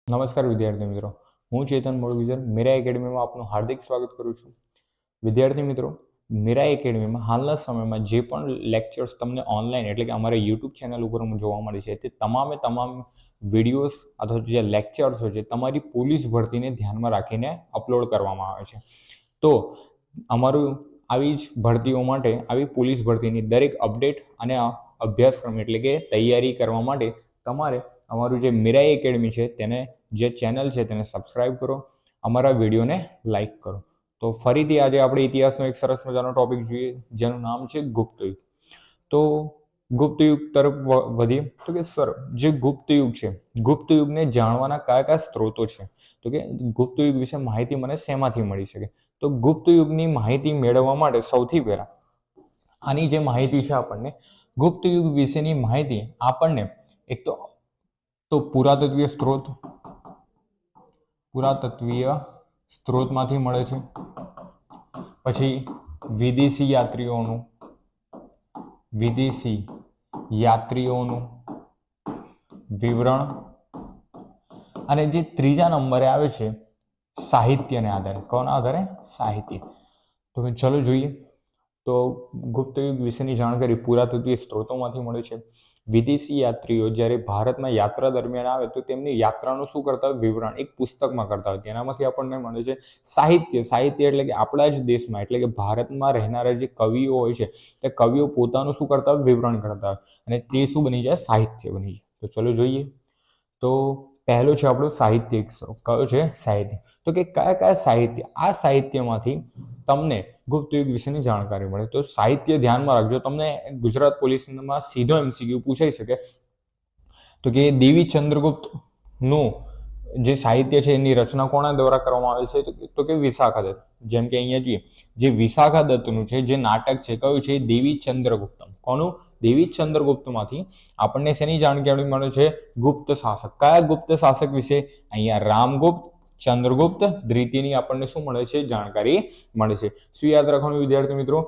નમસ્કાર વિદ્યાર્થી મિત્રો, હું ચેતન મોડગુજર મીરા એકેડમીમાં આપનું હાર્દિક સ્વાગત કરું છું. વિદ્યાર્થી મિત્રો, મીરા એકેડમીમાં હાલના સમયમાં જે પણ લેક્ચર્સ તમને ઓનલાઈન એટલે કે અમારા યુટ્યુબ ચેનલ ઉપર જોવા મળે છે તે તમામ વિડીયોઝ અથવા જે લેક્ચર્સ હોય છે તમારી પોલીસ ભરતીને ધ્યાનમાં રાખીને અપલોડ કરવામાં આવે છે. તો અમારું આવી જ ભરતીઓ માટે, આવી પોલીસ ભરતીની દરેક અપડેટ અને અભ્યાસક્રમ એટલે કે તૈયારી કરવા માટે તમારે અમારું જે મીરા એકેડમી છે તેને જે ચેનલ છે તેને સબસ્ક્રાઇબ કરો, અમારા વિડીયોને લાઈક કરો. તો ફરીથી આજે આપણે ઇતિહાસનો એક સરસ મજાનો ટોપિક જોઈએ જેનું નામ છે ગુપ્ત યુગ. તો ગુપ્ત યુગ તરફ વધીએ તો કે સર, જે ગુપ્ત યુગ છે, ગુપ્ત યુગને જાણવાના કયા કયા સ્ત્રોતો છે? તો કે ગુપ્ત યુગ વિશે માહિતી મને શેમાંથી મળી શકે? તો ગુપ્ત યુગની માહિતી મેળવવા માટે સૌથી પહેલા આની જે માહિતી છે આપણને ગુપ્ત યુગ વિશેની માહિતી આપણને એક તો પુરાતત્વીય સ્ત્રોતમાંથી મળે છે. પછી વિદેશી યાત્રીઓનું વિવરણ, અને જે ત્રીજા નંબરે આવે છે સાહિત્યને આધારે. કોના આધારે? સાહિત્ય. તો ચલો જોઈએ. તો ગુપ્ત યુગ વિશેની જાણકારી પુરાતત્વીય સ્ત્રોતોમાંથી મળે છે. વિદેશી યાત્રીઓ જ્યારે ભારતમાં યાત્રા દરમિયાન આવે તો તેમની યાત્રાનું શું કરતા હોય? વિવરણ એક પુસ્તકમાં કરતા હોય. તેનામાંથી આપણને મળે છે સાહિત્ય. સાહિત્ય એટલે કે આપણા જ દેશમાં એટલે કે ભારતમાં રહેનારા જે કવિઓ હોય છે તે કવિઓ પોતાનું શું કરતા હોય? વિવરણ કરતા હોય, અને તે શું બની જાય? સાહિત્ય બની જાય. તો ચલો જોઈએ. તો પહેલો છે આપણો સાહિત્યિક સ્ત્રોત. કયો છે? સાહિત્ય. તો કે કયા કયા સાહિત્ય? આ સાહિત્યમાંથી તમને ગુપ્ત યુગ વિશેની જાણકારી મળે. તો સાહિત્ય ધ્યાનમાં રાખજો, તમને ગુજરાત પોલીસમાં સીધો MCQ પૂછાઈ શકે. તો કે દેવી ચંદ્રગુપ્ત નું જે સાહિત્ય છે એની રચના કોના દ્વારા કરવામાં આવે છે? તો કે વિશાખા દત્ત. જેમ કે અહીંયા જોઈએ, જે વિશાખા દત્તનું છે જે નાટક છે કયું છે? દેવી ચંદ્રગુપ્તમ. કોનું? દેવી ચંદ્રગુપ્તમાંથી આપણને શેની જાણકારી મળે છે? ગુપ્ત શાસક. કયા ગુપ્ત શાસક વિશે? અહીંયા રામગુપ્ત, ચંદ્રગુપ્ત દ્વિતીયની આપણને શું મળે છે? જાણકારી મળે છે. શું યાદ રાખવાનું વિદ્યાર્થી મિત્રો?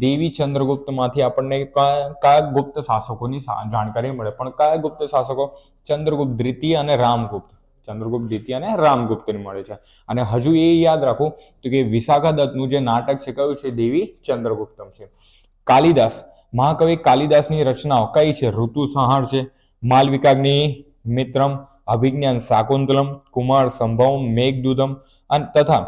દેવી ચંદ્રગુપ્તમાંથી આપણને કયા ગુપ્ત શાસકોની જાણકારી મળે. પણ કયા ગુપ્ત શાસકો? ચંદ્રગુપ્ત દ્વિતીય અને રામગુપ્ત. ચંદ્રગુપ્ત દ્વિતીય અને રામગુપ્તને મળે છે. અને હજુ એ યાદ રાખો તો કે વિશાખા દત્તનું જે નાટક છે કયું છે? દેવી ચંદ્રગુપ્તમ છે. કાલિદાસ, મહાકવિ કાલિદાસની રચનાઓ કઈ છે? ઋતુસંહાર છે, માલવિકાગ્નિ મિત્રમ, અભિજ્ઞાન શાકુંતલમ, કુમાર સંભવમ, મેઘદૂતમ તથા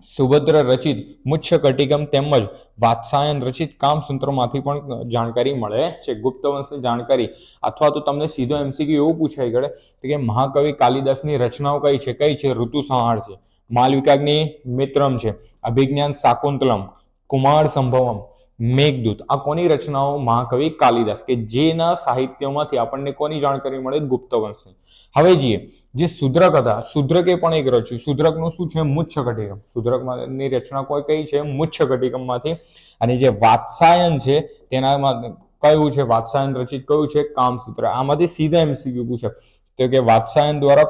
સુભદ્ર રચિત મુચ્છકટિકમ તેમજ વાત્સાયન રચિત કામસૂત્રમાંથી પણ જાણકારી મળે છે. ગુપ્ત વંશની જાણકારી અથવા તો તમને સીધો MCQ એવું પૂછાઈ ગયે કે મહાકવિ કાલિદાસની રચનાઓ કઈ છે? ઋતુસંહાર છે, માલવિકાગ્નિ મિત્રમ છે, અભિજ્ઞાન શાકુંતલમ, કુમાર સંભવમ, મેઘદૂત. આ કોની રચનાઓ? મહાકવિ કાલિદાસ, કે જેના સાહિત્યમાંથી આપણને કોની જાણકારી મળે? ગુપ્ત વંશની. હવે જોઈએ, જે શુદ્રક હતા, શુદ્રકે પણ એક રચ્યું. શુદ્રકનું શું છે? મુચ્છકટિકમ. શુદ્રકની રચના કઈ છે? મુચ્છકટિકમમાંથી. અને જે વાત્સાયન છે તેનામાં કયું છે? વાત્સાયન રચિત કયું છે? કામસૂત્ર. આમાંથી સીધા MCQ પૂછે તો કે વાત્સાયન દ્વારા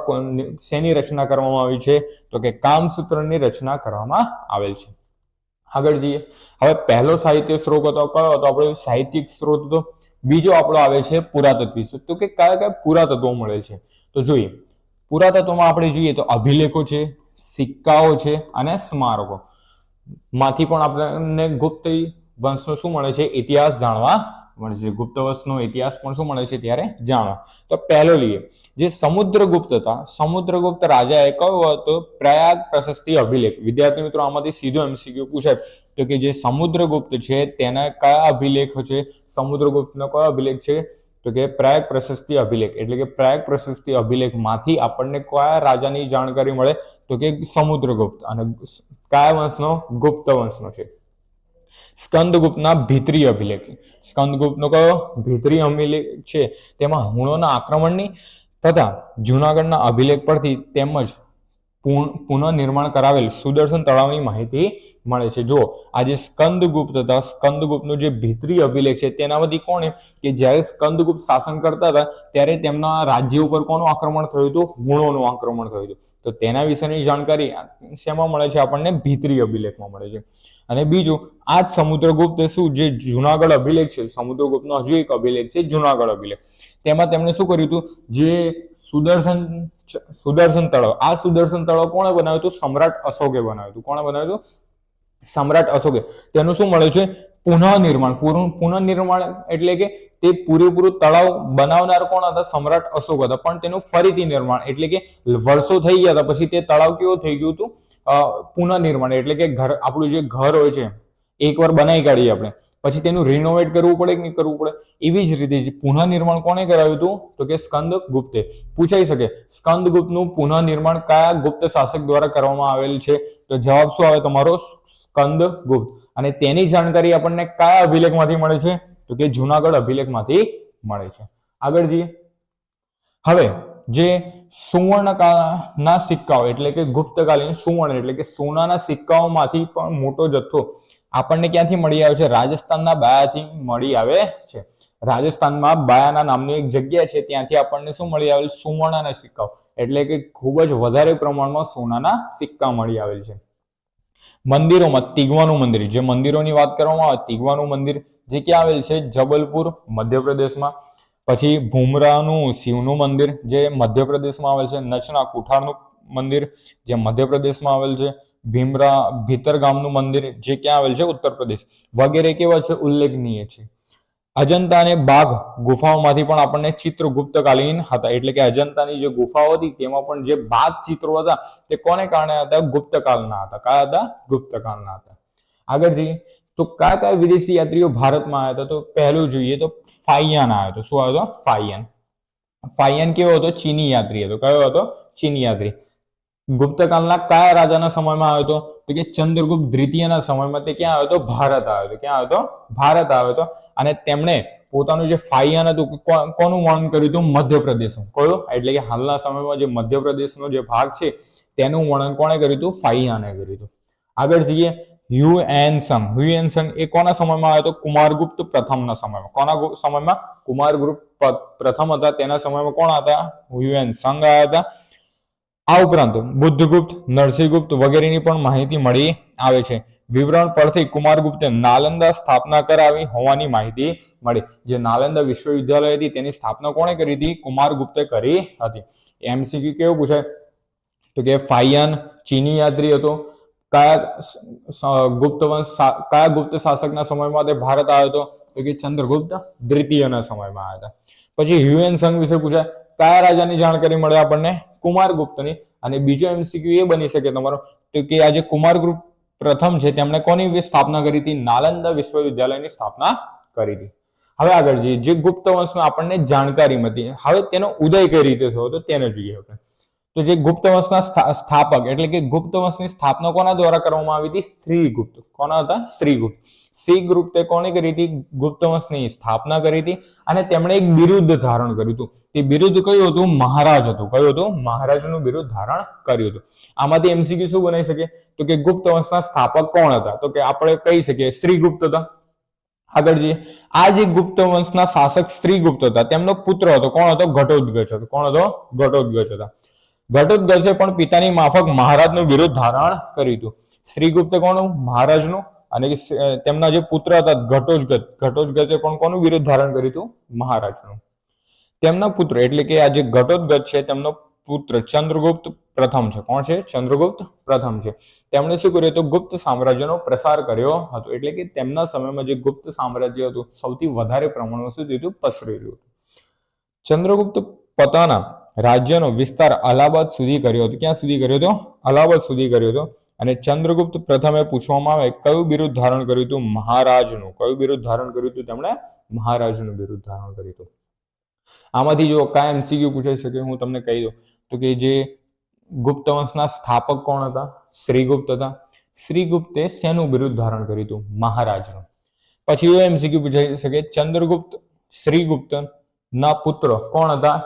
શેની રચના કરવામાં આવી છે? તો કે કામસૂત્રની રચના કરવામાં આવેલ છે. આગળ જઈએ. હવે પહેલો સાહિત્ય સ્ત્રોત હતો કયો હતો? આપણો સાહિત્યિક સ્ત્રોત હતો. બીજો આપણો આવે છે પુરાતત્વીય સ્ત્રોત. તો કે કયા કયા પુરાતત્વો મળે છે? તો જોઈએ, પુરાતત્વમાં આપણે જોઈએ તો અભિલેખો છે, સિક્કાઓ છે અને સ્મારકો માંથી પણ આપણને ગુપ્ત વંશનો શું મળે છે? ઇતિહાસ જાણવા મળે છે. ગુપ્ત વંશનો ઇતિહાસ પણ શું મળે છે ત્યારે? જાણવા. તો પહેલો લઈએ, જે સમુદ્રગુપ્ત હતા, સમુદ્રગુપ્ત રાજાએ કયો હતો? પ્રયાગ પ્રશસ્તિ અભિલેખ. વિદ્યાર્થી મિત્રો, આમાંથી સીધો MCQ પૂછાય તો કે જે સમુદ્રગુપ્ત છે તેના કયા અભિલેખ છે? સમુદ્રગુપ્તનો કયો અભિલેખ છે? તો કે પ્રયાગ પ્રશસ્તિ અભિલેખ. એટલે કે પ્રયાગ પ્રશસ્તિ અભિલેખમાંથી આપણને કયા રાજાની જાણકારી મળે? તો કે સમુદ્રગુપ્ત. અને કયા વંશનો? ગુપ્ત વંશનો છે. સ્કંદગુપ્તના ભીતરી અભિલેખ. સ્કંદગુપ્તનો કયો? ભીતરી અભિલેખ છે. તેમાં હુણોના આક્રમણની તથા જૂનાગઢના અભિલેખ પરથી તેમજ પુનઃનિર્માણ કરાવેલ સુદર્શન તળાવની માહિતી મળે છે. જો આ જે સ્કંદગુપ્ત હતા, સ્કંદગુપ્તનો જે ભીતરી અભિલેખ છે તેનામાંથી કોણે કે જ્યારે સ્કંદગુપ્ત શાસન કરતા હતા ત્યારે તેમના રાજ્ય ઉપર કોનું આક્રમણ થયું હતું? હુણોનું આક્રમણ થયું હતું. તો તેના વિશેની જાણકારી શેમાં મળે છે? આપણને ભીતરી અભિલેખમાં મળે છે. અને બીજું, આ જ સમુદ્રગુપ્ત શું જે જુનાગઢ અભિલેખ છે, સમુદ્રગુપ્તનો હજુ એક અભિલેખ છે જુનાગઢ અભિલેખ. તેમાં તેમણે શું કર્યું હતું, જે સુદર્શન તળાવ, આ સુદર્શન તળાવ કોણે બનાવ્યું હતું? સમ્રાટ અશોકે બનાવ્યું હતું. કોણે બનાવ્યું હતું? સમ્રાટ અશોકે. તેનું શું મળે છે? પુનઃનિર્માણ. પુનઃનિર્માણ એટલે કે તે પૂરેપૂરું તળાવ બનાવનાર કોણ હતા? સમ્રાટ અશોક હતા. પણ તેનું ફરીથી નિર્માણ એટલે કે વર્ષો થઈ ગયા હતા પછી તે તળાવ કેવું થઈ ગયું હતું? પુનઃનિર્માણ એટલે કે આપણું જે ઘર હોય છે એકવાર બનાવી કાઢીએ આપણે, પછી તેનું રિનોવેટ કરવું પડે કે નહીં કરવું પડે? એવી જ રીતે પુનઃનિર્માણ કોને કરાવ્યું હતું? તો કે સ્કંદગુપ્તે. પૂછાઈ શકે સ્કંદગુપ્તનું પુનઃનિર્માણ કયા ગુપ્ત શાસક દ્વારા કરવામાં આવેલ છે? તો જવાબ શું આવે તમારો? સ્કંદગુપ્ત. અને તેની જાણકારી આપણને કયા અભિલેખમાંથી મળે છે? તો કે જુનાગઢ અભિલેખમાંથી મળે છે. આગળ જઈએ. હવે જે સુવર્ણના સિક્કાઓ એટલે કે ગુપ્તકાલીન સુવર્ણ એટલે કે સોનાના સિક્કાઓમાંથી પણ મોટો જથ્થો આપણને ક્યાંથી મળી આવે છે? રાજસ્થાનના બાયાથી મળી આવે છે. રાજસ્થાનમાં બાયાના નામની એક જગ્યા છે, ત્યાંથી આપણને શું મળી આવેલ? સુવર્ણના સિક્કાઓ એટલે કે ખૂબ જ વધારે પ્રમાણમાં સોનાના સિક્કા મળી આવેલ છે. મંદિરોમાં તીગવાનું મંદિર, જે મંદિરોની વાત કરવામાં આવે, તીગવાનું મંદિર જે ક્યાં આવેલ છે? જબલપુર મધ્યપ્રદેશમાં. પછી ભૂમરાનું શિવનું મંદિર જે મધ્યપ્રદેશમાં આવેલ છે. નચના કુઠારનું મંદિર જે મધ્યપ્રદેશમાં આવેલ છે. ભીતરગામનું મંદિર જે ક્યાં આવેલ છે? ઉત્તર પ્રદેશ વગેરે કેવા છે? ઉલ્લેખનીય છે. અજંતા અને બાઘ ગુફાઓમાંથી પણ આપણને ચિત્રગુપ્તકાલીન હતા એટલે કે અજંતાની જે ગુફાઓ હતી તેમાં પણ જે બાઘ ચિત્રો હતા તે કોને કારણે હતા? ગુપ્તકાળના હતા. કયા હતા? ગુપ્તકાળના હતા. આગળ જઈએ તો કયા કયા વિદેશી યાત્રીઓ ભારતમાં આવ્યા હતા? તો પહેલું જોઈએ તો ફાહિયાન આવ્યો હતો. શું આવ્યો હતો? ફાહિયાન. ફાહિયાન કેવો હતો? ચીની યાત્રી હતો. કયો હતો? ચીની યાત્રી. ગુપ્તકાળના કયા રાજાના સમયમાં આવ્યો હતો? તો કે ચંદ્રગુપ્ત દ્વિતીયના સમયમાં તે ક્યાં આવ્યો હતો? ભારત આવ્યો હતો. ક્યાં આવ્યો હતો? ભારત આવ્યો હતો. અને તેમણે પોતાનું જે ફાહિયાન હતું કોનું વર્ણન કર્યું હતું? મધ્યપ્રદેશનું. કયું? એટલે કે હાલના સમયમાં જે મધ્યપ્રદેશનો જે ભાગ છે તેનું વર્ણન કોણે કર્યું હતું? ફાહિયાને કર્યું હતું. આગળ જઈએ. હ્યુએનસંગ. હ્યુએનસંગ એ કોના સમયમાં આવ્યો હતો? કુમારગુપ્ત પ્રથમના સમયમાં. કોના સમયમાં? કુમારગુપ્ત પ્રથમ હતા તેના સમયમાં કોણ હતા? હ્યુએનસંગ આવ્યા હતા. આ ઉપરાંત બુદ્ધગુપ્ત, નરસિંહગુપ્ત વગેરેની પણ માહિતી મળી આવે છે. વિવરણ પરથી કુમારગુપ્તે નાલંદા સ્થાપના કરાવી હોવાની માહિતી મળી. જે નાલંદા વિશ્વવિદ્યાલય હતી તેની સ્થાપના કોણે કરી હતી? કુમારગુપ્તે કરી હતી. એમસીક્યુ કેવું પૂછાય? તો કે ફાહિયાન ચીની યાત્રી હતો. કયા ગુપ્ત શાસકના સમયમાં તે ભારત આવ્યો હતો? તો કે ચંદ્રગુપ્ત દ્વિતીયના સમયમાં આવ્યા હતા. પછી હ્યુએનસંગ વિશે પૂછાય. કયા રાજાની જાણકારી મળે આપણને? કુમારગુપ્તની. અને બીજો એમસીક્યુ એ બની શકે તમારો તો કે આજે કુમારગુપ્ત પ્રથમ છે તેમણે કોની સ્થાપના કરી હતી? નાલંદા વિશ્વવિદ્યાલયની સ્થાપના કરી હતી. હવે આગળ જઈએ. જે ગુપ્ત વંશનો આપણને જાણકારી મળી, હવે તેનો ઉદય કઈ રીતે થયો હતો તેને જોઈએ આપણે. તો જે ગુપ્ત વંશના સ્થાપક એટલે કે ગુપ્ત વંશની સ્થાપના કોના દ્વારા કરવામાં આવી હતી? સ્ત્રીગુપ્ત. કોના હતા? સ્ત્રીગુપ્ત. સ્ત્રીગુપ્તે કોને કરી હતી? ગુપ્ત વંશની સ્થાપના કરી હતી. અને તેમણે એક બિરુદ ધારણ કર્યું હતું. તે બિરુદ કયું હતું? મહારાજ હતું. કયું હતું? મહારાજનું બિરુદ ધારણ કર્યું હતું. આમાંથી એમસીક્યુ શું બનાવી શકે? તો કે ગુપ્ત વંશના સ્થાપક કોણ હતા? તો કે આપણે કહી શકીએ સ્ત્રીગુપ્ત હતા. આગળ જઈએ. આ જે ગુપ્ત વંશના શાસક સ્ત્રીગુપ્ત હતા તેમનો પુત્ર હતો. કોણ હતો? ઘટોત્કચ હતો. કોણ હતો? ઘટોત્કચ હતા. ઘટોત્કચે પણ પિતાની માફક મહારાજનું બિરુદ ધારણ કર્યું હતું. શ્રીગુપ્તે કોનું? મહારાજનું. અને તેમના જે પુત્ર હતા ઘટોત્કચે પણ કોનું બિરુદ ધારણ કર્યું હતું? મહારાજનું. તેમના પુત્ર એટલે કે આ જે ઘટોત્કચ છે તેમનો પુત્ર ચંદ્રગુપ્ત પ્રથમ છે. કોણ છે? ચંદ્રગુપ્ત પ્રથમ છે. તેમણે શું કર્યું હતું? ગુપ્ત સામ્રાજ્યનો પ્રસાર કર્યો હતો. એટલે કે તેમના સમયમાં જે ગુપ્ત સામ્રાજ્ય હતું સૌથી વધારે પ્રમાણમાં શું થયું હતું? પસરેલું હતું. ચંદ્રગુપ્ત પોતાના રાજ્યનો વિસ્તાર અલ્હાબાદ સુધી કર્યો હતો. ક્યાં સુધી કર્યો હતો? અલ્હાબાદ સુધી કર્યો હતો. અને ચંદ્રગુપ્ત પ્રથમે પૂછવામાં આવે કયું બિરુદ ધારણ કર્યું હતું? મહારાજનું. કયું બિરુદ ધારણ કર્યું હતું? તેમણે મહારાજનું બિરુદ ધારણ કર્યું હતું. આમાંથી જો કયા એમસીક્યુ પૂછાઈ શકે હું તમને કહી દઉં તો કે જે ગુપ્ત વંશના સ્થાપક કોણ હતા? શ્રીગુપ્ત હતા. શ્રીગુપ્તે શેનું બિરુદ ધારણ કર્યું હતું? મહારાજનું. પછી એવો એમસીક્યુ પૂછાઈ શકે ચંદ્રગુપ્ત શ્રીગુપ્ત ના પુત્ર કોણ હતા?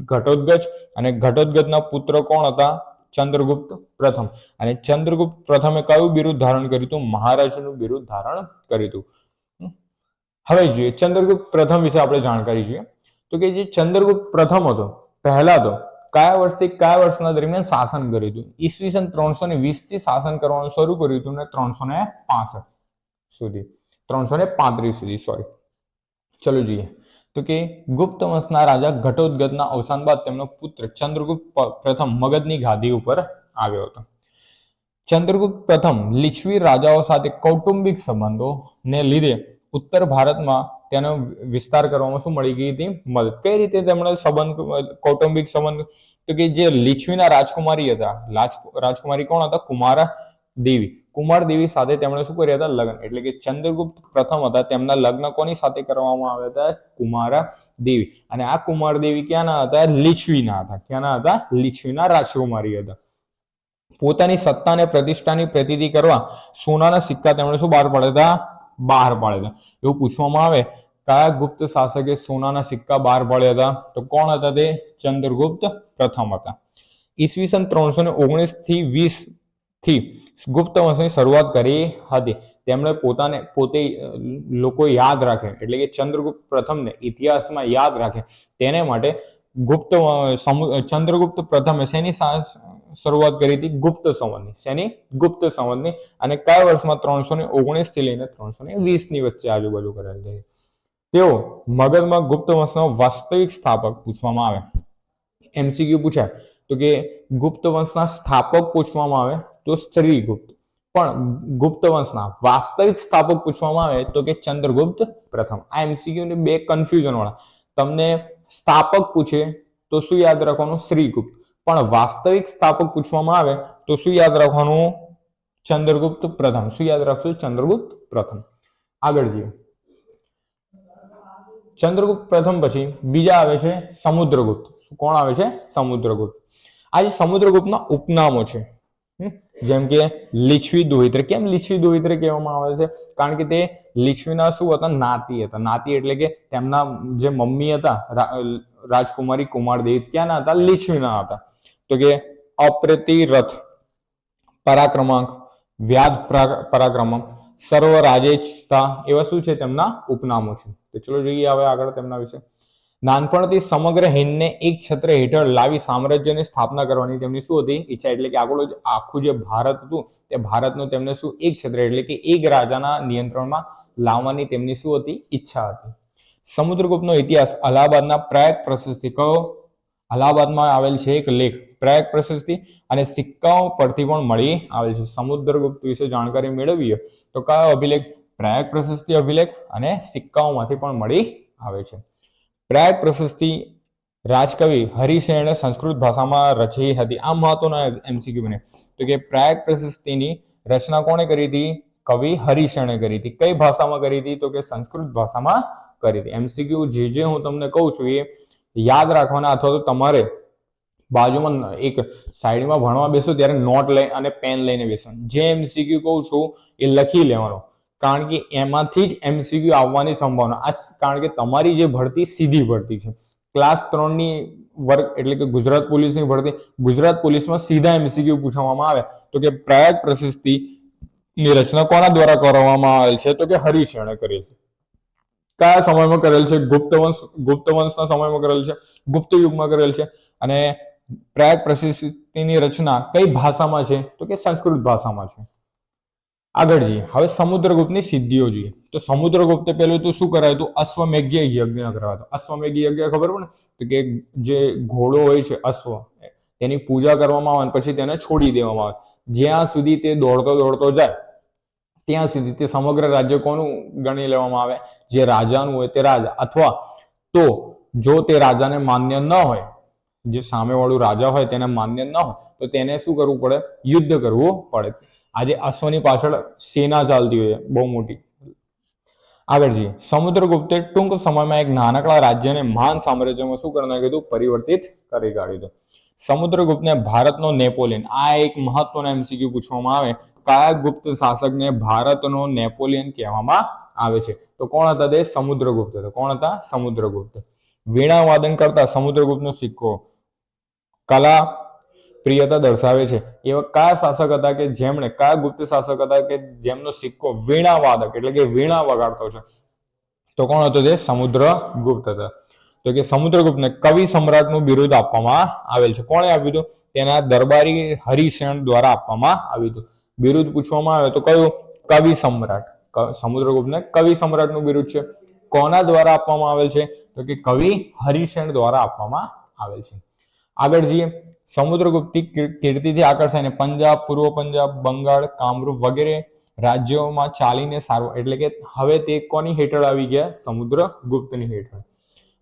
ઘટોત્કચ. અને ઘટોત્કચના પુત્ર કોણ હતા? ચંદ્રગુપ્ત પ્રથમ. અને ચંદ્રગુપ્ત પ્રથમે કયું બિરુદ ધારણ કર્યું હતું? મહારાજનું બિરુદ ધારણ કર્યું હતું. હવે જોઈએ ચંદ્રગુપ્ત પ્રથમ વિશે આપણે જાણકારી જોઈએ તો કે જે ચંદ્રગુપ્ત પ્રથમ હતો પહેલા તો કયા વર્ષના દરમિયાન શાસન કર્યું હતું? ઈસવીસન 320 થી શાસન કરવાનું શરૂ કર્યું હતું અને 335 સુધી 335 સુધી સોરી. ચલો જોઈએ. તો કે ગુપ્ત વંશના રાજા ઘટોત્કચના અવસાન બાદ તેમનો પુત્ર ચંદ્રગુપ્ત પ્રથમ મગધની ગાદી ઉપર આવ્યો હતો. ચંદ્રગુપ્ત પ્રથમ લીછવી રાજાઓ સાથે કૌટુંબિક સંબંધોને લીધે ઉત્તર ભારતમાં તેનો વિસ્તાર કરવામાં શું મળી ગઈ હતી? મદદ. કઈ રીતે તેમણે સંબંધ, કૌટુંબિક સંબંધ? તો કે જે લીછવીના રાજકુમારી હતા, રાજકુમારી કોણ હતા? કુમારા દેવી. કુમાર દેવી સાથે તેમણે શું કર્યા હતા? લગ્ન. એટલે કે ચંદ્રગુપ્ત પ્રથમ હતા, તેમના લગ્ન કોની સાથે કરવામાં આવ્યા હતા? કુમારા દેવી. અને આ કુમાર દેવી ક્યાંના હતા? લીછવીના હતા. ક્યાંના હતા? લીછવીના રાજકુમારી હતા. પોતાની સત્તા અને પ્રતિષ્ઠાની પ્રતીતિ કરવા સોનાના સિક્કા તેમણે શું બહાર પાડ્યા હતા? બહાર પાડ્યા હતા. એવું પૂછવામાં આવે કયા ગુપ્ત શાસકે સોનાના સિક્કા બહાર પાડ્યા હતા? તો કોણ હતા તે? ચંદ્રગુપ્ત પ્રથમ હતા. ઈસવીસન 319 થી 20 થી ગુપ્ત વંશની શરૂઆત કરી હતી. તેમણે પોતે લોકો યાદ રાખે, એટલે કે ચંદ્રગુપ્ત પ્રથમને ઇતિહાસમાં યાદ રાખે તેને માટે ચંદ્રગુપ્ત પ્રથમે શેની શરૂઆત કરી હતી? ગુપ્ત સંવતની. શેની? ગુપ્ત સંવતની. અને કયા વર્ષમાં? 319 થી લઈને 320 ની વચ્ચે આજુબાજુ કરેલ છે. તેઓ મગધમાં ગુપ્ત વંશનો વાસ્તવિક સ્થાપક પૂછવામાં આવે, એમસીક્યુ પૂછાય તો કે ગુપ્ત વંશના સ્થાપક પૂછવામાં આવે તો શ્રીગુપ્ત, પણ ગુપ્ત વંશના વાસ્તવિક સ્થાપક પૂછવામાં આવે તો કે ચંદ્રગુપ્ત પ્રથમ. આ એમસીક્યુ ને બે કન્ફ્યુઝન વાળા. તમને સ્થાપક પૂછે તો શું યાદ રાખવાનું? શ્રીગુપ્ત. પણ વાસ્તવિક સ્થાપક પૂછવામાં આવે તો શું યાદ રાખવાનું? ચંદ્રગુપ્ત પ્રથમ. શું યાદ રાખશું? ચંદ્રગુપ્ત પ્રથમ. આગળ જઈએ. ચંદ્રગુપ્ત પ્રથમ પછી બીજા આવે છે સમુદ્રગુપ્ત. કોણ આવે છે? સમુદ્રગુપ્ત. આ જે સમુદ્રગુપ્તના ઉપનામો છે, જેમ કે લીછવી દોહિત્ર. કેમ લીછવી દોહિત્ર કહેવામાં આવે છે? કારણ કે તે લીછવીના શું હતા? નાતી હતા. નાતી એટલે કે તેમના જે મમ્મી હતા રાજકુમારી કુમારદેવી ક્યાંના હતા? લીછવીના હતા. તો કે અપ્રતિરથ, પરાક્રમાંક, વ્યાધ પરાક્રમમ, સર્વરાજેચતા એવા શું છે? તેમના ઉપનામો છે. તો ચલો જોઈએ હવે આગળ તેમના વિશે. નાનપણથી સમગ્ર હિંદને એક છત્ર હેઠળ લાવી સામ્રાજ્યની સ્થાપના કરવાની તેમની શું હતી? ઈચ્છા. એટલે કે આખું જે ભારત હતું તે ભારતનું તેમને શું? એક છત્ર એટલે કે એક રાજાના નિયંત્રણમાં લાવવાની તેમની શું હતી? ઈચ્છા હતી. સમુદ્રગુપ્તનો ઇતિહાસ અલ્હાબાદના પ્રયાગ પ્રશસ્તિ, કયો? અલ્હાબાદમાં આવેલ છે એક લેખ પ્રયાગ પ્રશસ્તિ, અને સિક્કાઓ પરથી પણ મળી આવેલ છે. સમુદ્રગુપ્ત વિશે જાણકારી મેળવીએ તો કયો અભિલેખ? પ્રયાગ પ્રશસ્તિ અભિલેખ અને સિક્કાઓમાંથી પણ મળી આવે છે. પ્રયાગ પ્રશસ્તિ રાજકવિ હરિસેણે સંસ્કૃત ભાષામાં રચી હતી. આ મહત્વનો એમસીક્યુ બને. તો કે પ્રયાગ પ્રશસ્તિની રચના કોણે કરી હતી? કવિ હરિસેણે કરી હતી. કઈ ભાષામાં કરી હતી? તો કે સંસ્કૃત ભાષામાં કરી હતી. એમસીક્યુ જે હું તમને કહું છું એ યાદ રાખવાના, અથવા તો તમારે બાજુમાં એક સાઈડમાં ભણવા બેસો ત્યારે નોટ લઈ અને પેન લઈને બેસવાનું. જે એમસીક્યુ કહું છું એ લખી લેવાનો, કારણ કે એમાંથી જ એમસીક્યુ આવવાની સંભાવના. કારણ કે તમારી જે ભરતી સીધી ભરતી છે. ક્લાસ 3 ની વર્ગ એટલે કે ગુજરાત પોલીસની ભરતી, ગુજરાત પોલીસમાં સીધા એમસીક્યુ પૂછવામાં આવે તો કે પ્રયાગ પ્રશસ્તિની રચના કોના દ્વારા કરવામાં આવેલ છે? તો કે હરિસેણે કરેલ છે. કયા સમયમાં કરેલ છે? ગુપ્ત વંશના સમયમાં કરેલ છે, ગુપ્ત યુગમાં કરેલ છે. અને પ્રયાગ પ્રશસ્તિની રચના કઈ ભાષામાં છે? તો કે સંસ્કૃત ભાષામાં છે. આગળ જઈએ. હવે સમુદ્રગુપ્તની સિદ્ધિઓ જોઈએ. તો સમુદ્રગુપ્તે પહેલું તો શું કરાયું હતું? અશ્વમેઘ યજ્ઞ કરાયો. અશ્વમેઘ યજ્ઞ ખબર પડે ને? તો કે જે ઘોડો હોય છે અશ્વ, તેની પૂજા કરવામાં આવે પછી તેને છોડી દેવામાં આવે. જ્યાં સુધી તે દોડતો જાય ત્યાં સુધી તે સમગ્ર રાજ્ય કોનું ગણી લેવામાં આવે? જે રાજાનું હોય તે રાજા, અથવા તો જો તે રાજાને માન્ય ન હોય, જે સામેવાળું રાજા હોય તેને માન્ય ન હોય તો તેને શું કરવું પડે? યુદ્ધ કરવું પડે. આજે અશ્વની પાછળ સેના ચાલતી હોય બહુ મોટી. આગળ જઈએ. સમુદ્રગુપ્તે ટૂંક સમયમાં એક નાનકડા રાજ્યને મહાન સામ્રાજ્યમાં શું કરી નાખ્યું હતું? પરિવર્તિત કરી કાઢ્યું હતું. સમુદ્રગુપ્તને ભારતનો નેપોલિયન. આ એક મહત્વનો એમસીક્યુ પૂછવામાં આવે. કયા ગુપ્ત શાસકને ભારતનો નેપોલિયન કહેવામાં આવે છે? તો કોણ હતા તે? સમુદ્રગુપ્ત હતા. કોણ હતા? સમુદ્રગુપ્ત. વીણા વાદન કરતા સમુદ્રગુપ્તનો સિક્કો કલા પ્રિયતા દર્શાવે છે. એવા કયા શાસક હતા કે જેમણે, કયા ગુપ્ત શાસક હતા કે જેમનો સિક્કો વીણા વાદક એટલે કે વીણા વગાડતો છે? તો કોણ હતો તે? સમુદ્રગુપ્ત હતા. તો કે સમુદ્રગુપ્તને કવિ સમ્રાટનું બિરુદ આપવામાં આવેલ છે. કોણે આપ્યું હતું? તેના દરબારી હરિસેન દ્વારા આપવામાં આવ્યું હતું. બિરુદ પૂછવામાં આવે તો કયું? કવિ સમ્રાટ. સમુદ્રગુપ્તને કવિ સમ્રાટનું બિરુદ છે. કોના દ્વારા આપવામાં આવેલ છે? તો કે કવિ હરિસેન દ્વારા આપવામાં આવેલ છે. આગળ જઈએ. સમુદ્રગુપ્તની કીર્તિથી આકર્ષાઈને પંજાબ, પૂર્વ પંજાબ, બંગાળ, કામરૂપ વગેરે રાજ્યોમાં ચાલીને સારવાર, એટલે કે હવે તે કોની હેઠળ આવી ગયા? સમુદ્રગુપ્તની હેઠળ.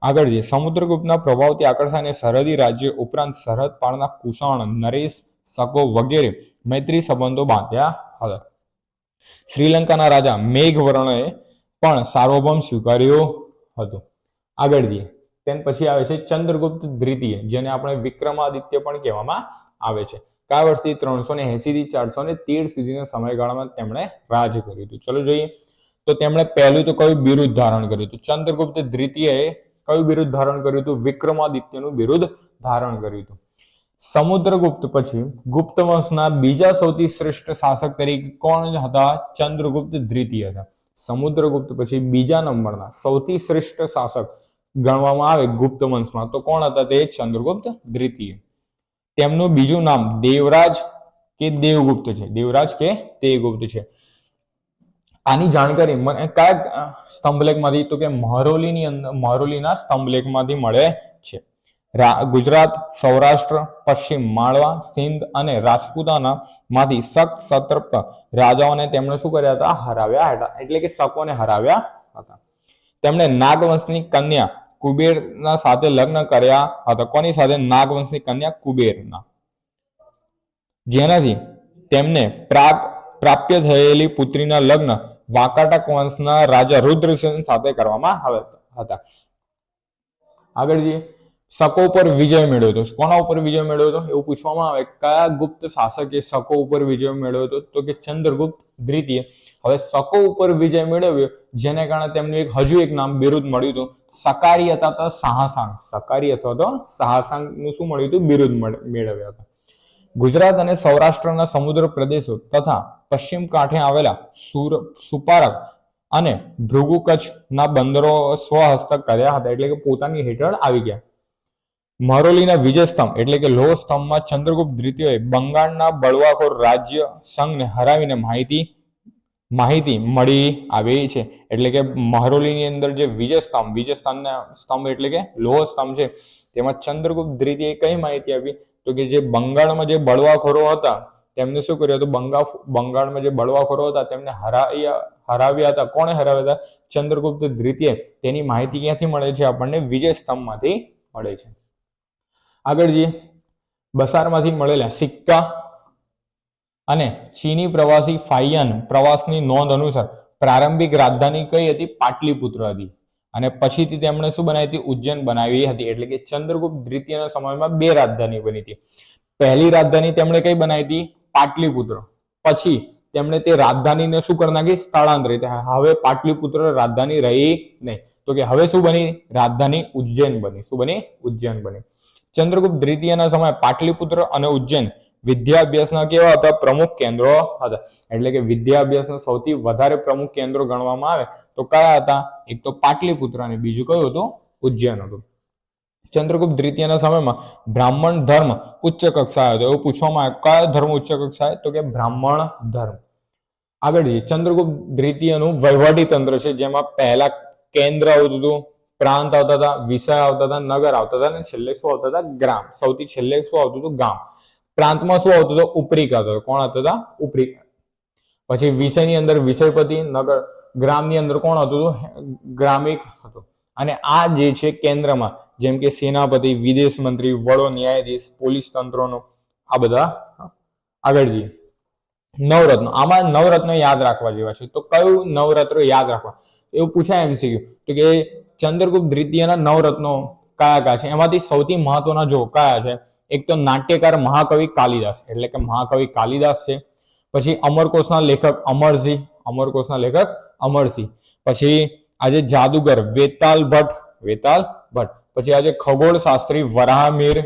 આગળ જઈએ. સમુદ્રગુપ્તના પ્રભાવથી આકર્ષાઈને સરહદી રાજ્યો ઉપરાંત સરહદ પારના કુષાણ, નરેશ, શકો વગેરે મૈત્રી સંબંધો બાંધ્યા હતા. શ્રીલંકાના રાજા મેઘવર્ણએ પણ સાર્વભૌમ સ્વીકાર્યું હતું. આગળ જઈએ. તેના પછી આવે છે ચંદ્રગુપ્ત દ્વિતીય, જેને આપણે વિક્રમાદિત્ય પણ કહેવામાં આવે છે. કયા વર્ષથી? 380 થી 413 સુધીના સમયગાળામાં તેમણે રાજ કર્યું હતું. ચલો જોઈએ. તો તેમણે પહેલું તો કયું બિરુદ ધારણ કર્યું હતું? ચંદ્રગુપ્ત દ્વિતીયએ કયું બિરુદ ધારણ કર્યું હતું? વિક્રમાદિત્યનું બિરુદ ધારણ કર્યું હતું. સમુદ્રગુપ્ત પછી ગુપ્ત વંશના બીજા સૌથી શ્રેષ્ઠ શાસક તરીકે કોણ હતા? ચંદ્રગુપ્ત દ્વિતીય હતા. સમુદ્રગુપ્ત પછી બીજા નંબરના સૌથી શ્રેષ્ઠ શાસક ગણવામાં આવે ગુપ્ત વંશમાં તો કોણ હતા? તે ચંદ્રગુપ્ત દ્વિતીય. તેમનું બીજું નામ દેવરાજ કે દેવગુપ્ત છે. દેવરાજ કે દેવગુપ્ત છે. આની જાણકારી મને કયા સ્તંભલેખમાંથી? તો કે મહરોલીની અંદર, મહરોલીના સ્તંભલેખમાંથી મળે છે. ગુજરાત, સૌરાષ્ટ્ર, પશ્ચિમ માળવા, સિંધ અને રાજપૂતાના માંથી શક સતર્પ રાજાઓને તેમણે શું કર્યા હતા? હરાવ્યા હતા, એટલે કે શકોને હરાવ્યા હતા. તેમણે નાગવંશની કન્યા કુબેરના સાથે લગ્ન કર્યા હતા. કોની સાથે? નાગવંશની કન્યા કુબેરના, જેનાથી તેમને પ્રાપ્ય થયેલી પુત્રીના લગ્ન વાકાટક વંશના રાજા રુદ્રસેન સાથે કરવામાં આવ્યા હતા. આગળ જઈએ. શકો ઉપર વિજય મેળવ્યો હતો. કોના ઉપર વિજય મેળવ્યો હતો એવું પૂછવામાં આવે. કયા ગુપ્ત શાસકે શકો ઉપર વિજય મેળવ્યો હતો? તો કે ચંદ્રગુપ્ત દ્વિતીય. હવે શકો ઉપર વિજય મેળવ્યો, જેને કારણે તેમને હજુ એક નામ બિરુદ મળ્યું હતું, સકારી અથવા તો સાહસાંગ. સકારી અથવા તો સાહસાંગ નું શું મળ્યું હતું? બિરુદ મેળવ્યા હતા. ગુજરાત અને સૌરાષ્ટ્રના સમુદ્ર પ્રદેશો તથા પશ્ચિમ કાંઠે આવેલા સુપારક અને ભૃગુ કચ્છના બંદરો સ્વહસ્તક કર્યા હતા, એટલે કે પોતાની હેઠળ આવી ગયા. મહરોલીના વિજય સ્તંભ એટલે કે લોહ સ્તંભમાં ચંદ્રગુપ્ત દ્વિતીયએ બંગાળના બળવાખોર રાજ્ય સંઘને હરાવીને માહિતી મળી આવી છે. એટલે કે મહરોલીની અંદર જે વિજય સ્તંભ એટલે કે લોહ સ્તંભ છે, તેમાં ચંદ્રગુપ્ત દ્વિતીયએ કઈ માહિતી આપી? તો કે જે બંગાળમાં જે બળવાખોરો હતા તેમને શું કર્યું હતું? બંગાળમાં જે બળવાખોરો હતા તેમને હરાવ્યા હતા. કોણે હરાવ્યા હતા? ચંદ્રગુપ્ત દ્વિતીય. તેની માહિતી ક્યાંથી મળે છે? આપણને વિજય સ્તંભમાંથી મળે છે. આગળ જઈએ. બસારમાંથી મળેલા સિક્કા અને ચીની પ્રવાસી ફાયન પ્રવાસની નોંધ અનુસાર પ્રારંભિક રાજધાની કઈ હતી? પાટલીપુત્ર હતી. અને પછીથી તેમણે શું બનાવી હતી? ઉજ્જૈન બનાવી હતી. એટલે કે ચંદ્રગુપ્ત દ્વિતીયના સમયમાં બે રાજધાની બની હતી. પહેલી રાજધાની તેમણે કઈ બનાવી હતી? પાટલીપુત્ર. પછી તેમણે તે રાજધાનીને શું કરી નાખી? સ્થળાંતરિત. હવે પાટલીપુત્ર રાજધાની રહી નહીં. તો કે હવે શું બની? રાજધાની ઉજ્જૈન બની. શું બની? ઉજ્જૈન બની. ચંદ્રગુપ્ત દ્વિતીયના સમયે પાટલીપુત્ર અને ઉજ્જૈન વિદ્યાભ્યાસના કેવા હતા? પ્રમુખ કેન્દ્રો હતા. એટલે કે વિદ્યાભ્યાસના સૌથી વધારે પ્રમુખ કેન્દ્રો ગણવામાં આવે તો કયા હતા? એક તો પાટલીપુત્ર અને બીજું કયું હતું? ઉજ્જૈન હતું. ચંદ્રગુપ્ત દ્વિતીયના સમયમાં બ્રાહ્મણ ધર્મ ઉચ્ચ કક્ષાએ હતો. એવું પૂછવામાં આવે કયા ધર્મ ઉચ્ચ કક્ષાએ? તો કે બ્રાહ્મણ ધર્મ. આગળ જઈએ. ચંદ્રગુપ્ત દ્વિતીયનું વહીવટી તંત્ર છે, જેમાં પહેલા કેન્દ્ર આવતું હતું, પ્રાંત આવતા હતા, વિષય આવતા હતા, નગર આવતા હતા અને છેલ્લે શું આવતા હતા? ગ્રામ. સૌથી છેલ્લે શું આવતું હતું? ગામ. પ્રાંતમાં શું આવતું હતું? ઉપરીક આવતો. કોણ આવતા હતા? ઉપરીક. પછી વિષયની અંદર વિષયપતિ, નગર, ગ્રામની અંદર કોણ હતું? ગ્રામિક હતું. અને આ જે છે કેન્દ્રમાં જેમ કે સેનાપતિ, વિદેશ મંત્રી, વડો ન્યાયાધીશ, પોલીસ તંત્રોનો આ બધા. આગળ જઈએ. નવરત્નો. આમાં નવરત્નો યાદ રાખવા જેવા છે. તો કયું નવરત્નો યાદ રાખવા એવું પૂછાય MCQ? તો કે ચંદ્રગુપ્ત દ્વિતીયના નવરત્નો કયા કયા છે? એમાંથી સૌથી મહત્વના જો કયા છે? એક તો નાટ્યકાર મહાકવિ કાલિદાસ, એટલે કે મહાકવિ કાલિદાસ છે. પછી અમરકોશના લેખક અમરસિંહ. પછી આજે જાદુગર વેતાલ ભટ્ટ. પછી આજે ખગોળ શાસ્ત્રી વરાહમિહિર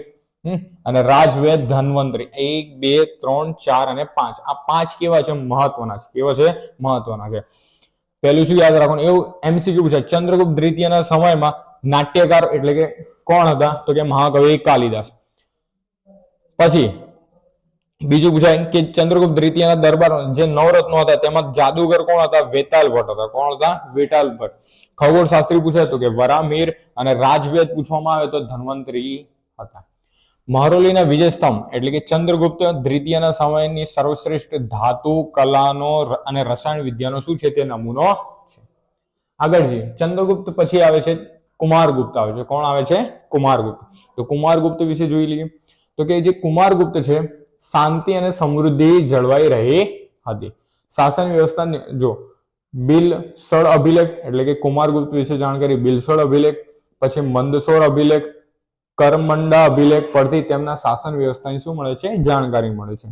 અને રાજવેદ ધન્વંતરી. 1 2 3 4 અને 5. આ 5 કેવા છે? મહત્વના છે. કેવા છે? મહત્વના છે. પહેલું શું યાદ રાખવાનું? એવું MCQ પૂછાય. ચંદ્રગુપ્ત દ્વિતીયના સમયમાં નાટ્યકાર એટલે કે કોણ હતા? તો કે મહાકવિ કાલિદાસ. પછી બીજું પૂછાય કે ચંદ્રગુપ્ત દ્વિતીયના દરબાર જે નવરત્નો હતા તેમાં જાદુગર કોણ હતા? વેતાલ ભટ્ટ હતા. કોણ હતા? વેતાલ ભટ્ટ. ખગોળશાસ્ત્રી પૂછાય તો કે વરામીર, અને રાજવેદ પૂછવામાં આવે તો ધન્વંતરી હતા. મહરોલીના વિજય સ્તંભ એટલે કે ચંદ્રગુપ્ત દ્વિતીયના સમયની સર્વશ્રેષ્ઠ ધાતુ કલાનો અને રસાયણ વિદ્યાનો શું છે? તે નમૂનો છે. આગળ જઈએ, ચંદ્રગુપ્ત પછી આવે છે કુમારગુપ્ત આવે છે. કોણ આવે છે? કુમારગુપ્ત. તો કુમારગુપ્ત વિશે જોઈ લઈએ તો કે જે કુમારગુપ્ત છે શાંતિ અને સમૃદ્ધિ જળવાઈ રહી હતી. શાસન વ્યવસ્થા જો બિલસળ અભિલેખ એટલે કે કુમારગુપ્ત વિશે જાણકારી બિલસળ અભિલેખ, પછી મંદસોર અભિલેખ, કરમંડા અભિલેખ પરથી તેમના શાસન વ્યવસ્થાની શું મળે છે? જાણકારી મળે છે.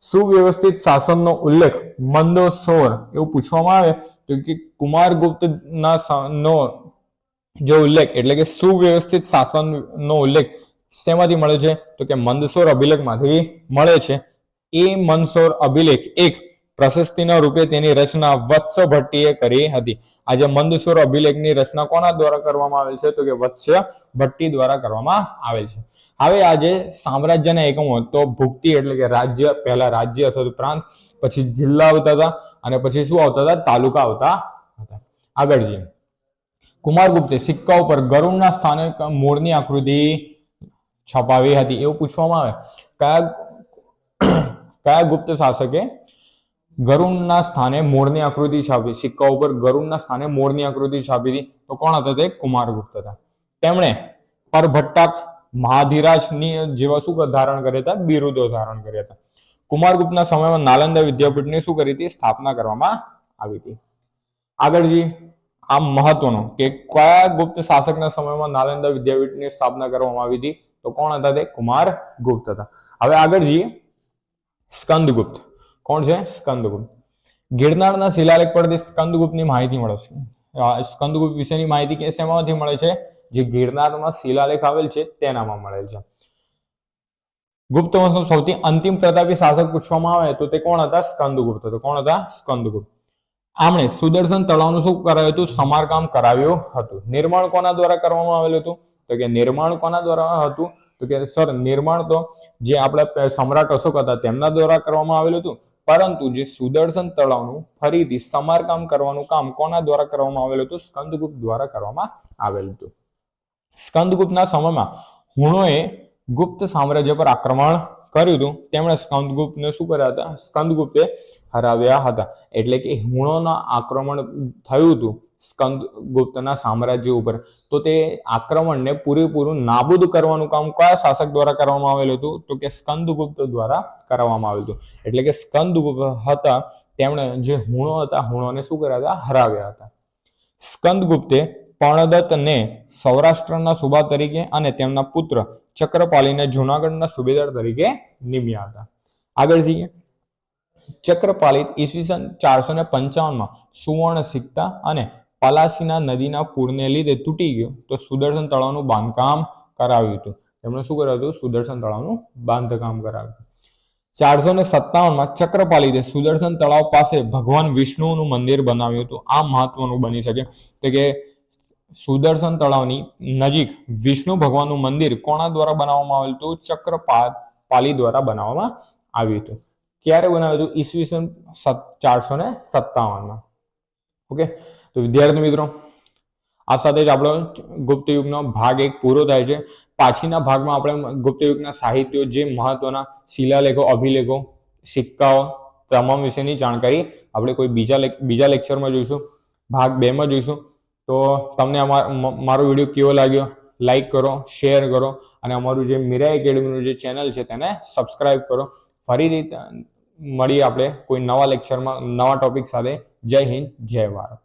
સુવ્યવસ્થિત શાસનનો ઉલ્લેખ મંદસોર એવું પૂછવામાં આવે તો કે કુમારગુપ્તના નો જે ઉલ્લેખ એટલે કે સુવ્યવસ્થિત શાસનનો ઉલ્લેખ શેમાંથી મળે છે? તો કે મંદસોર અભિલેખમાંથી મળે છે. એ મંદસોર અભિલેખ એક પ્રશસ્તિના રૂપે તેની રચના વત્સ ભટ્ટીએ કરી હતી. આજે મંદસોર અભિલેખની રચના કોના દ્વારા કરવામાં આવેલ છે? તો કે વત્સ ભટ્ટી દ્વારા કરવામાં આવેલ છે. હવે આજે સામ્રાજ્યના એકમો તો ભુક્તિ એટલે કે રાજ્ય, પહેલા રાજ્ય અથવા પ્રાંત, પછી જિલ્લા આવતા હતા, અને પછી શું આવતા હતા? તાલુકા આવતા હતા. આગળ જઈએ, કુમારગુપ્તે સિક્કા ઉપર ગરુડના સ્થાને મોરની આકૃતિ છપાવી હતી એવું પૂછવામાં આવે. કયા ગુપ્ત શાસકે ગરુડના સ્થાને મોરની આકૃતિ છાપી? સિક્કા ઉપર ગરુડના સ્થાને મોરની આકૃતિ છાપી હતી તો કોણ હતા? તે કુમારગુપ્ત હતા. તેમણે પરભટ્ટાક, મહાધીરાજની જેવા શું ધારણ કર્યા હતા? બિરુદો ધારણ કર્યા હતા. કુમારગુપ્તના સમયમાં નાલંદા વિદ્યાપીઠની શું કરી હતી? સ્થાપના કરવામાં આવી હતી. આગળ જઈએ, આ મહત્વનો કે કયા ગુપ્ત શાસકના સમયમાં નાલંદા વિદ્યાપીઠની સ્થાપના કરવામાં આવી હતી તો કોણ હતા? તે કુમારગુપ્ત હતા. હવે આગળ જઈએ, સ્કંદગુપ્ત. કોણ છે? સ્કંદગુપ્ત. ગિરનારના શિલાલેખ પરથી સ્કંદગુપ્તની માહિતી મળે છે. સ્કંદગુપ્ત વિશેની માહિતી કે શેમાંથી મળે છે? જે ગિરનારમાં શિલાલેખ આવેલ છે તેનામાં મળેલ છે. ગુપ્ત વંશનો સૌથી અંતિમ પ્રતાપી શાસક પૂછવામાં આવે તો તે કોણ હતા? સ્કંદગુપ્ત હતો. કોણ હતા? સ્કંદગુપ્ત. આમણે સુદર્શન તળાવનું શું કરાવ્યું હતું? સમારકામ કરાવ્યું હતું. નિર્માણ કોના દ્વારા કરવામાં આવેલું હતું? તો કે નિર્માણ કોના દ્વારા હતું? તો કે સર નિર્માણ તો જે આપણા સમ્રાટ અશોક હતા તેમના દ્વારા કરવામાં આવેલું હતું, પરંતુ જે સુદર્શન તળાવનું ફરીથી સમારકામ કરવાનું કામ કોના દ્વારા કરવામાં આવેલું હતું? સ્કંદગુપ્ત દ્વારા કરવામાં આવેલું હતું. સ્કંદગુપ્તના સમયમાં હુણોએ ગુપ્ત સામ્રાજ્ય પર આક્રમણ કર્યું હતું. તેમણે સ્કંદગુપ્તને શું કર્યા હતા? સ્કંદગુપ્તે હરાવ્યા હતા. એટલે કે હુણોના આક્રમણ થયું હતું સ્કંદગુપ્તના સામ્રાજ્ય ઉપર, તો તે આક્રમણને પૂરેપૂરું નાબૂદ કરવાનું કામ કયા શાસક દ્વારા કરવામાં આવેલું હતું? તો કે સ્કંદગુપ્ત દ્વારા કરવામાં આવેલું હતું. એટલે કે સ્કંદગુપ્ત હતા તેમણે જે હુણો હતા હુણોને શું કર્યા હતા? હરાવ્યા હતા. સ્કંદગુપ્તે પર્ણદત્તને સૌરાષ્ટ્રના સુબા તરીકે અને તેમના પુત્ર ચક્રપાલીને જૂનાગઢના સુબેદાર તરીકે નિમ્યા હતા. આગળ જઈએ, ચક્રપાલી ઈસવીસન 455માં સુવર્ણ સિક્કા અને પલાસીના નદીના પૂરને લીધે તૂટી ગયો તો સુદર્શન તળાવનું બાંધકામ કરાવ્યું હતું. તેમણે શું કર્યું હતું? સુદર્શન તળાવનું બાંધકામ કરાવ્યું. 457માં ચક્રપાલીએ સુદર્શન તળાવ પાસે ભગવાન વિષ્ણુનું મંદિર બનાવ્યું હતું. આ મહત્વનું બની શકે તો કે સુદર્શન તળાવની નજીક વિષ્ણુ ભગવાનનું મંદિર કોના દ્વારા બનાવવામાં આવ્યું હતું? ચક્રપાલી દ્વારા બનાવવામાં આવ્યું હતું. ક્યારે બનાવ્યું હતું? ઈસવીસન 457માં. ઓકે, તો વિદ્યાર્થી મિત્રો, આ સાથે જ આપણો ગુપ્ત યુગનો ભાગ 1 પૂરો થાય છે. પાછળના ભાગમાં આપણે ગુપ્ત યુગના સાહિત્યો, જે મહત્વના શિલાલેખો, અભિલેખો, સિક્કાઓ તમામ વિશેની જાણકારી આપણે કોઈ બીજા લેક્ચરમાં જોઈશું. ભાગ 2માં જોઈશું. તો તમને મારો વિડીયો કેવો લાગ્યો? લાઈક કરો, શેર કરો, અને અમારું જે મીરા એકેડમીનું જે ચેનલ છે તેને સબસ્ક્રાઇબ કરો. ફરીથી મળીએ આપણે કોઈ નવા લેક્ચરમાં નવા ટોપિક સાથે. જય હિન્દ, જય ભારત.